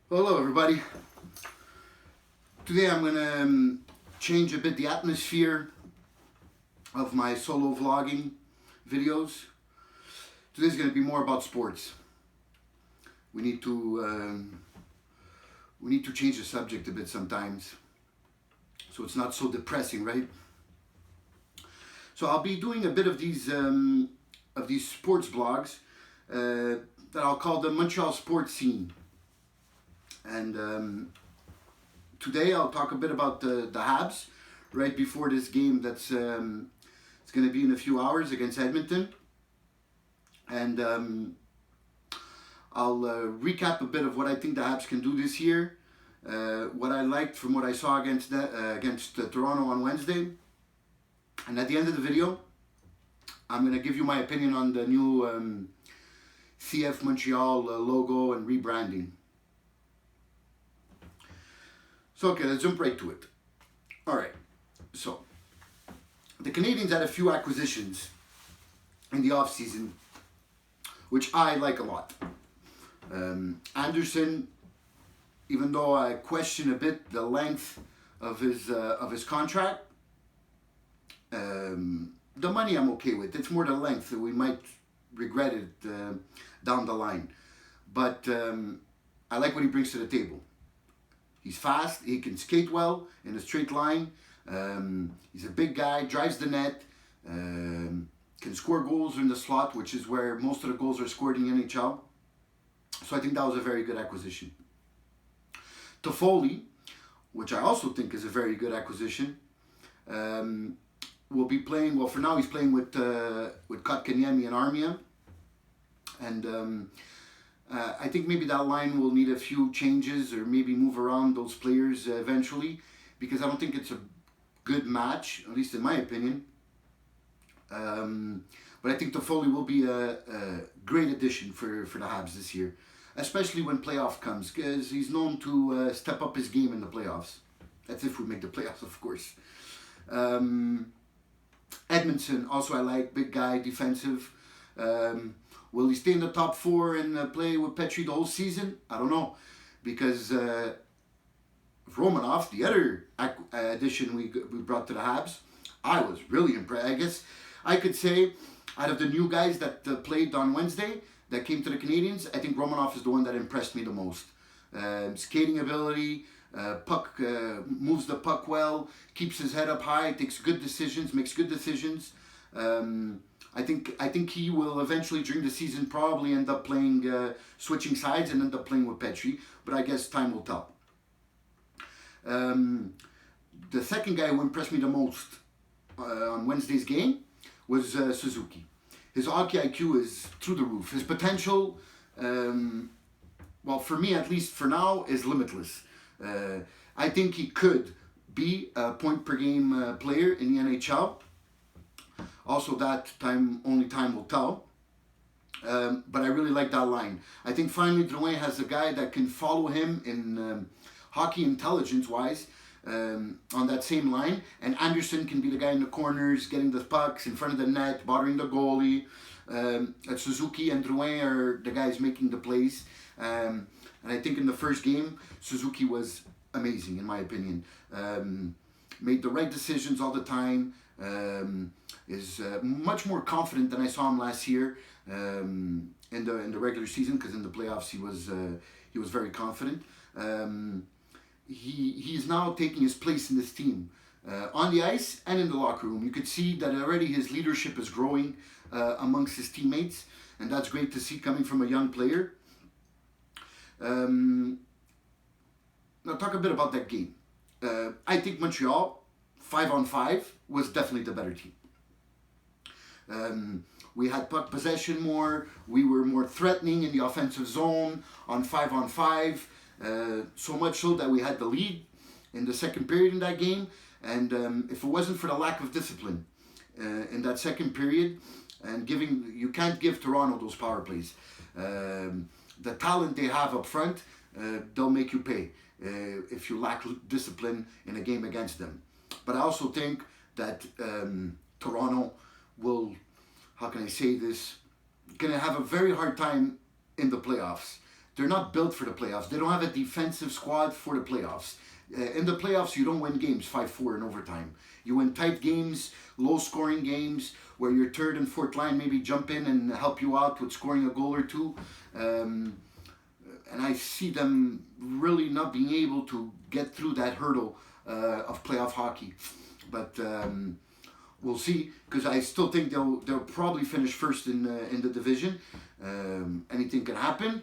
Hello everybody. Today I'm going to change a bit the atmosphere of my solo vlogging videos. Today's going to be more about sports. We need to change the subject a bit sometimes, so it's not so depressing, right? So I'll be doing a bit of these sports blogs that I'll call the Montreal sports scene. And today I'll talk a bit about the Habs right before this game that's it's going to be in a few hours against Edmonton. And I'll recap a bit of what I think the Habs can do this year, what I liked from what I saw against Toronto on Wednesday. And at the end of the video, I'm going to give you my opinion on the new CFMontreal logo and rebranding. So okay, let's jump right to it. Alright, so the Canadiens had a few acquisitions in the offseason, which I like a lot. Anderson, even though I question a bit the length of his contract, the money I'm okay with. It's more the length that we might regret it down the line. But I like what he brings to the table. He's fast, he can skate well in a straight line, he's a big guy, drives the net, can score goals in the slot, which is where most of the goals are scored in the NHL. So I think that was a very good acquisition. Toffoli, which I also think is a very good acquisition, will be playing, well for now he's playing with Kotkaniemi and Armia. And I think maybe that line will need a few changes or maybe move around those players eventually, because I don't think it's a good match, at least in my opinion. But I think Toffoli will be a great addition for the Habs this year, especially when playoff comes, because he's known to step up his game in the playoffs. That's if we make the playoffs, of course. Edmondson, also I like, big guy, defensive. Will he stay in the top four and play with Petry the whole season? I don't know, because Romanov, the other addition we brought to the Habs, I was really impressed. I guess I could say, out of the new guys that played on Wednesday, that came to the Canadiens, I think Romanov is the one that impressed me the most. Skating ability, moves the puck well, keeps his head up high, takes good decisions, makes good decisions. I think he will eventually during the season probably end up playing, switching sides and end up playing with Petry, but I guess time will tell. The second guy who impressed me the most on Wednesday's game was Suzuki. His hockey IQ is through the roof. His potential, well for me at least for now, is limitless. I think he could be a point per game player in the NHL. Also, that only time will tell. But I really like that line. I think finally Drouin has a guy that can follow him in hockey intelligence-wise on that same line. And Anderson can be the guy in the corners, getting the pucks in front of the net, bothering the goalie. Suzuki and Drouin are the guys making the plays. And I think in the first game, Suzuki was amazing, in my opinion. Made the right decisions all the time. Is much more confident than I saw him last year in the regular season, because in the playoffs he was very confident. He's now taking his place in this team on the ice and in the locker room. You could see that already his leadership is growing amongst his teammates, and that's great to see coming from a young player. Now talk a bit about that game. I think Montreal 5-on-5 was definitely the better team. We had puck possession more, we were more threatening in the offensive zone on 5-on-5, so much so that we had the lead in the second period in that game. And if it wasn't for the lack of discipline in that second period, and you can't give Toronto those power plays. The talent they have up front, they'll make you pay if you lack discipline in a game against them. But I also think that Toronto will, how can I say this, going to have a very hard time in the playoffs. they're not built for the playoffs. They don't have a defensive squad for the playoffs. In the playoffs, you don't win games 5-4 in overtime. You win tight games, low-scoring games, where your third and fourth line maybe jump in and help you out with scoring a goal or two. And I see them really not being able to get through that hurdle of playoff hockey. But we'll see, because I still think they'll probably finish first in the division. Anything can happen.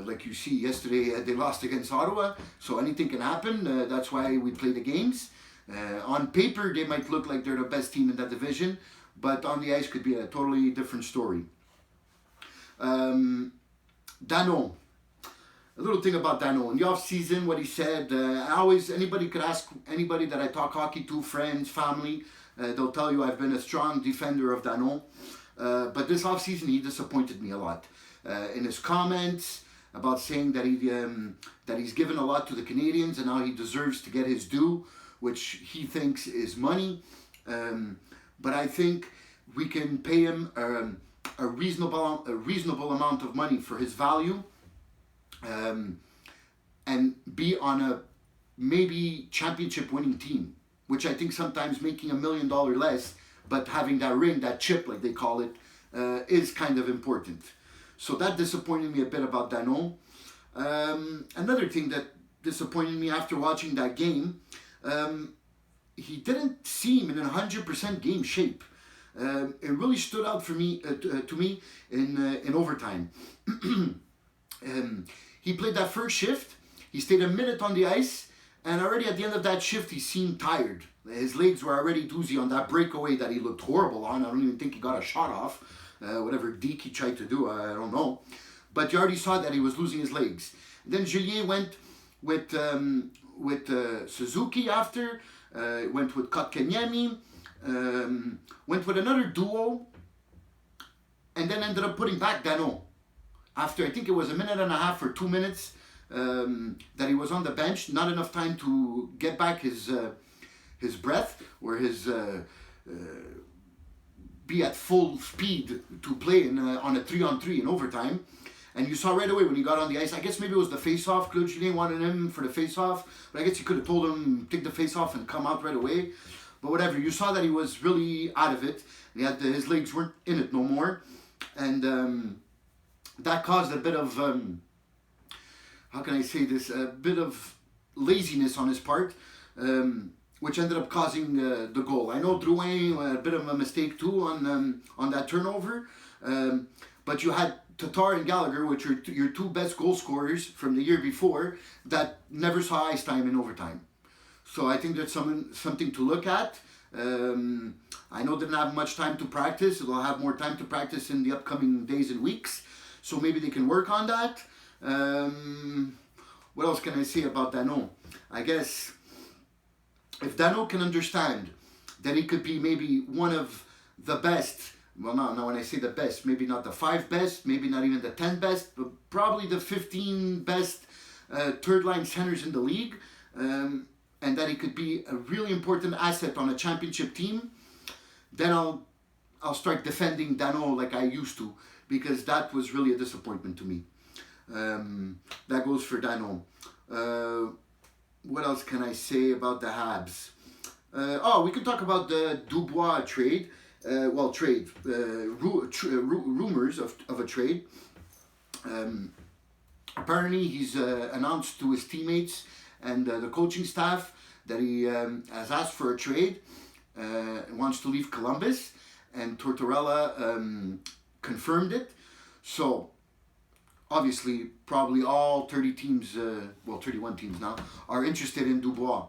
Like you see yesterday, they lost against Ottawa, so anything can happen. That's why we play the games. On paper, they might look like they're the best team in that division, but on the ice could be a totally different story. Danault. A little thing about Danault. In the off-season, what he said, anybody could ask anybody that I talk hockey to, friends, family, they'll tell you I've been a strong defender of Danault. But this off-season, he disappointed me a lot. In his comments about saying that he's given a lot to the Canadiens and now he deserves to get his due, which he thinks is money. But I think we can pay him a reasonable amount of money for his value, and be on a maybe championship winning team, which I think sometimes making $1 million less, but having that ring, that chip like they call it, is kind of important. So that disappointed me a bit about Danault. Another thing that disappointed me after watching that game, he didn't seem in 100% game shape. It really stood out for me to me in overtime. He played that first shift. He stayed a minute on the ice, and already at the end of that shift, he seemed tired. His legs were already doozy on that breakaway that he looked horrible on. I don't even think he got a shot off. Whatever deke he tried to do, I don't know. But you already saw that he was losing his legs. Then Julien went with Suzuki after, went with Kotkaniemi, went with another duo, and then ended up putting back Danault. After, I think it was a minute and a half or 2 minutes that he was on the bench, not enough time to get back his breath or his be at full speed to play on a 3-on-3 in overtime. And you saw right away when he got on the ice, I guess maybe it was the face-off. Claude Julien wanted him for the face-off, but I guess he could have told him take the face-off and come out right away. But whatever, you saw that he was really out of it. His legs weren't in it no more, and that caused a bit of how can I say this? A bit of laziness on his part, which ended up causing the goal. I know Drouin a bit of a mistake too on that turnover, but you had Tatar and Gallagher, which are your two best goal scorers from the year before, that never saw ice time in overtime. So I think that's something to look at. I know they didn't have much time to practice. They'll have more time to practice in the upcoming days and weeks. So maybe they can work on that. What else can I say about Danault? I guess if Danault can understand that he could be maybe one of the best, well, no, when I say the best, maybe not the 5 best, maybe not even the 10 best, but probably the 15 best third line centers in the league, and that he could be a really important asset on a championship team, then I'll start defending Danault like I used to, because that was really a disappointment to me. That goes for Danault. What else can I say about the Habs? We can talk about the Dubois trade. Rumors of a trade. Apparently, he's announced to his teammates and the coaching staff that he has asked for a trade, wants to leave Columbus, and Tortorella confirmed it. So, obviously, probably all 30 teams, 31 teams now, are interested in Dubois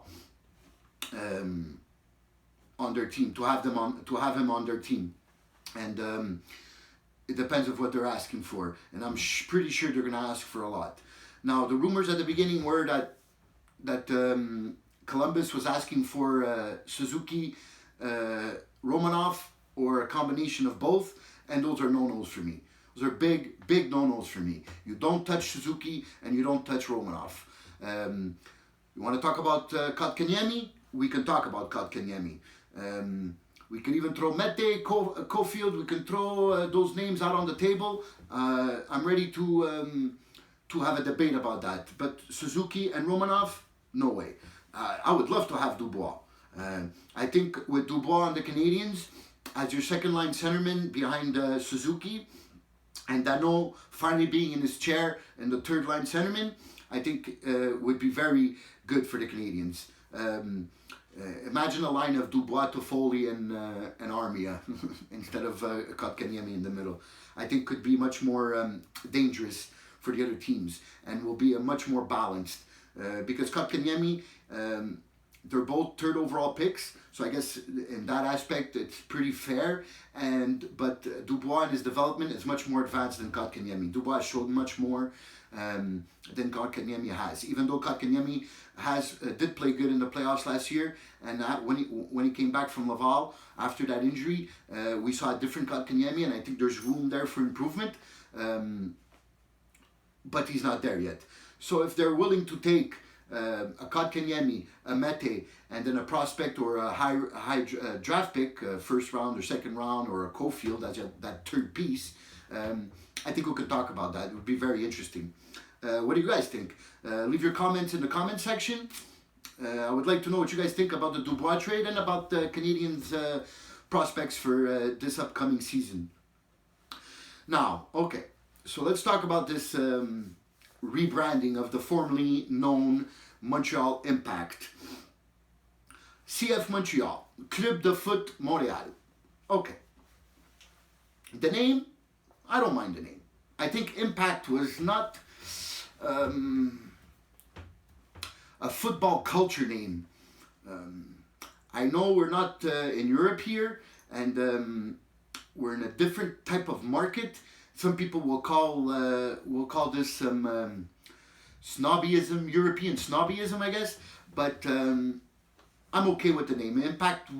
on their team, to have him on their team. And it depends on what they're asking for. And I'm pretty sure they're going to ask for a lot. Now, the rumors at the beginning were that Columbus was asking for Suzuki, Romanov, or a combination of both, and those are no-nos for me. Those are big no-nos for me. You don't touch Suzuki, and you don't touch Romanov. You want to talk about Kotkaniemi? We can talk about Kotkaniemi. We can even throw Mete, Cofield. We can throw those names out on the table. I'm ready to to have a debate about that. But Suzuki and Romanov, no way. I would love to have Dubois. I think with Dubois on the Canadiens as your second line centerman behind Suzuki, and Dano finally being in his chair in the third line centerman, I think would be very good for the Canadiens. Imagine a line of Dubois, Toffoli, and Armia instead of Kotkaniemi in the middle. I think could be much more dangerous for the other teams and will be a much more balanced. Because Kotkaniemi, they're both third overall picks, so I guess in that aspect it's pretty fair. But Dubois in his development is much more advanced than Kotkaniemi. Dubois showed much more than Kotkaniemi has. Even though Kotkaniemi did play good in the playoffs last year, and when he came back from Laval after that injury, we saw a different Kotkaniemi, and I think there's room there for improvement. But he's not there yet. So if they're willing to take a Kotkaniemi, a Mete, and then a prospect or a high draft pick, first round or second round, or a Cofield as that third piece, I think we could talk about that. It would be very interesting. What do you guys think? Leave your comments in the comment section. I would like to know what you guys think about the Dubois trade and about the Canadiens' prospects for this upcoming season. Now, okay, so let's talk about this rebranding of the formerly known Montreal Impact. CFMontreal, Club de Foot Montréal. Okay. The name, I don't mind the name. I think Impact was not a football culture name. I know we're not in Europe here, and we're in a different type of market. Some people will call this snobbyism, European snobbyism, I guess. But I'm okay with the name Impact.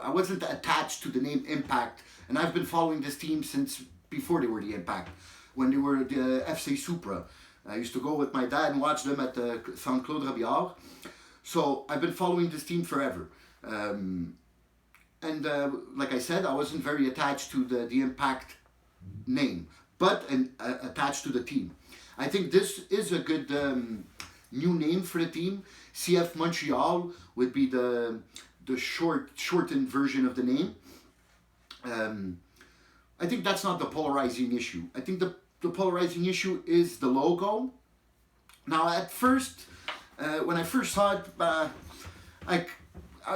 I wasn't attached to the name Impact, and I've been following this team since before they were the Impact, when they were the FC Supra. I used to go with my dad and watch them at the Saint Claude Robillard. So I've been following this team forever. Like I said, I wasn't very attached to the Impact name, but attached to the team. I think this is a good new name for the team. CF Montreal would be the shortened version of the name. I think that's not the polarizing issue. I think the polarizing issue is the logo. Now, at first, when I first saw it, I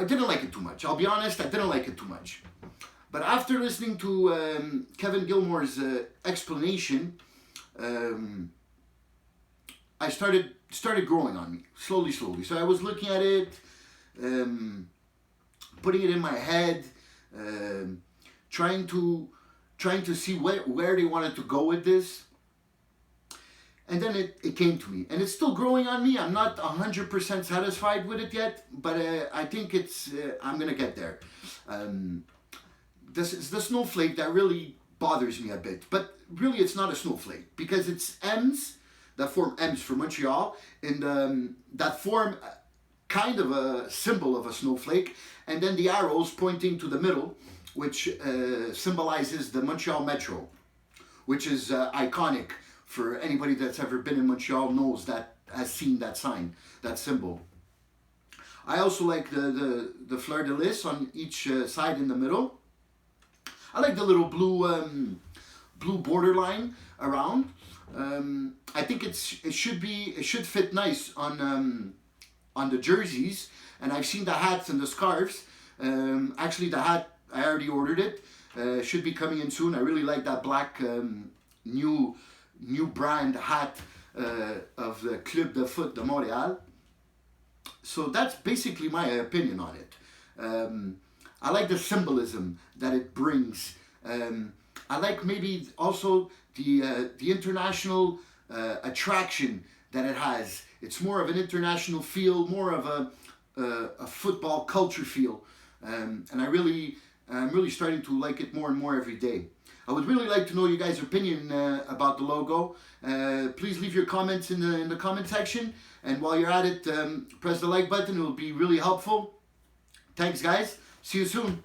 didn't like it too much. I'll be honest, I didn't like it too much. But after listening to Kevin Gilmore's explanation, I started growing on me, slowly. So I was looking at it, putting it in my head, trying to see where they wanted to go with this. And then it came to me, and it's still growing on me. I'm not 100% satisfied with it yet, but I think I'm gonna get there. This is the snowflake that really bothers me a bit, but really it's not a snowflake, because it's M's that form M's for Montreal, and that form kind of a symbol of a snowflake, and then the arrows pointing to the middle, which symbolizes the Montreal Metro, which is iconic for anybody that's ever been in Montreal, has seen that sign, that symbol. I also like the fleur de lis on each side in the middle. I like the little blue borderline around. I think it should fit nice on the jerseys, and I've seen the hats and the scarves. Actually, the hat, I already ordered it. Should be coming in soon. I really like that black new brand hat of the Club de Foot de Montréal. So that's basically my opinion on it. I like the symbolism that it brings. I like maybe also the international attraction that it has. It's more of an international feel, more of a football culture feel, and I'm really starting to like it more and more every day. I would really like to know you guys' opinion about the logo. Please leave your comments in the comment section, and while you're at it, press the like button. It will be really helpful. Thanks, guys. See you soon.